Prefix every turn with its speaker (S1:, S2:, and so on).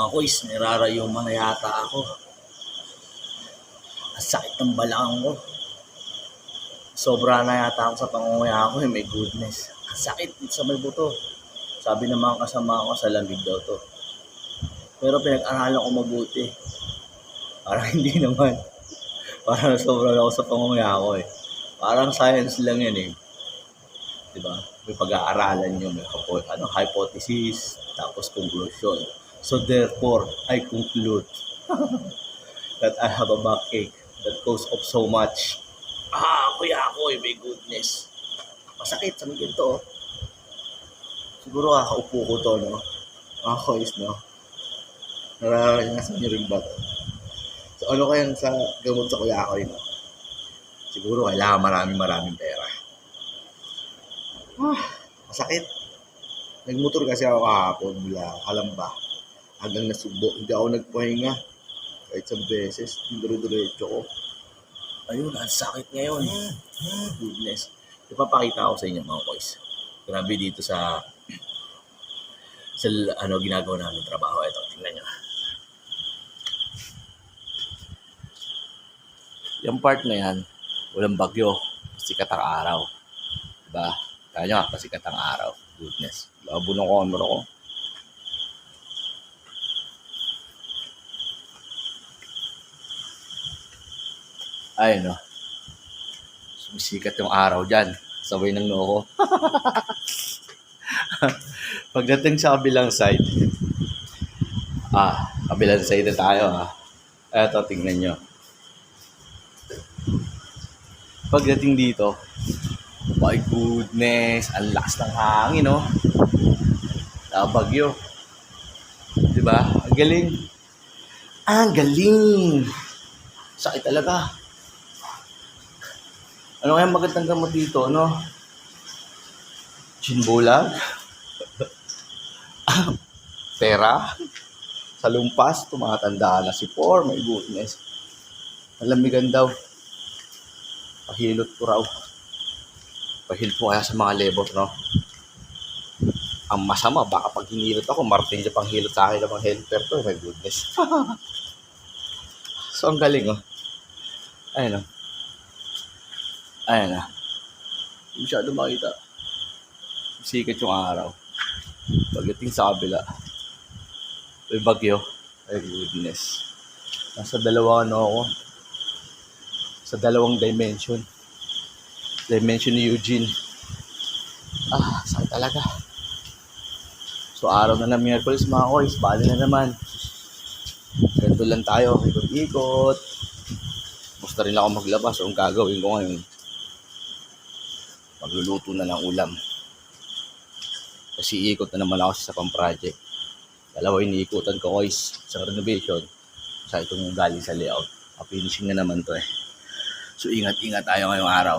S1: Mga kois, nirarayuman na yata ako. Ang sakit ng balakang ko. Sobra na yata ako sa pangunguya ko, my goodness. Ang sakit sa may buto. Sabi ng mga kasama ko, sa lamig daw to. Pero pinag-aralan ko mabuti. Parang hindi naman. Parang sobra ako sa pangunguya ko eh. Parang science lang yan eh. Diba? May pag-aaralan nyo, may hypothesis, tapos conclusion. So therefore, I conclude that I have a backache that cause of so much. Kuya ako, my goodness. Masakit sa mga ito. Siguro kakaupo ko to, no? Mga kois, no? Nararanasan nyo rin ba to? So ano kaya sa gamot sa kuya ako, no? Siguro kailangan maraming pera. Masakit. Nagmotor kasi ako kahapon mula Kalamba hanggang Nasugbo. Hindi ako nagpahinga. Kahit sa beses, dire-diretso ko. Ayun, ang sakit ngayon. Goodness. Ipapakita ko sa inyo mga boys. Grabe dito sa ginagawa namin trabaho. Ito, tingnan nyo. Yung part na yan, walang bagyo. Sikat ang araw. Diba? Kaya nyo nga, pasikat ang araw. Goodness. Labo ng camera ko. Ayun, no? Sumisikat yung araw dyan. Sabay ng noo ko. Pagdating sa kabilang side, kabilang side na tayo, Eto, tingnan nyo. Pagdating dito, my goodness, ang lakas ng hangin, no? Bagyo. Diba? Ang galing. Ang galing! Sakit talaga. Ano kaya magandang gamot dito, no? Chinbulag? Pera? Sa lumpas, tumatanda na si Por, my goodness. Malamigan daw. Pahilot ko raw. Pahilot ko kaya sa mga lebot, no? Ang masama, baka pag hinilot ako, Martin siya pang hilot sa akin ng mga helper to, my goodness. So, ang galing, oh. Ayun, oh. Ayan na. Hindi masyado makita. Sikat yung araw. Pagdating sa kabila, may bagyo. Ay, goodness. Nasa ako. Sa dalawang dimension. Dimension ni Eugene. Sakit talaga. So, araw na ng Miyerkules, mga kois. Bali na naman. Ganito lang tayo. Ikot-ikot. Gusto rin ako maglabas. So, ang gagawin ko ngayon, magluluto na ng ulam. Kasi iikot na naman ako sa pang project. Dalawa iniikutan ko, guys. Isang renovation. Sa itong galing sa layout. Finishing na naman to eh. So ingat-ingat tayo ngayong araw.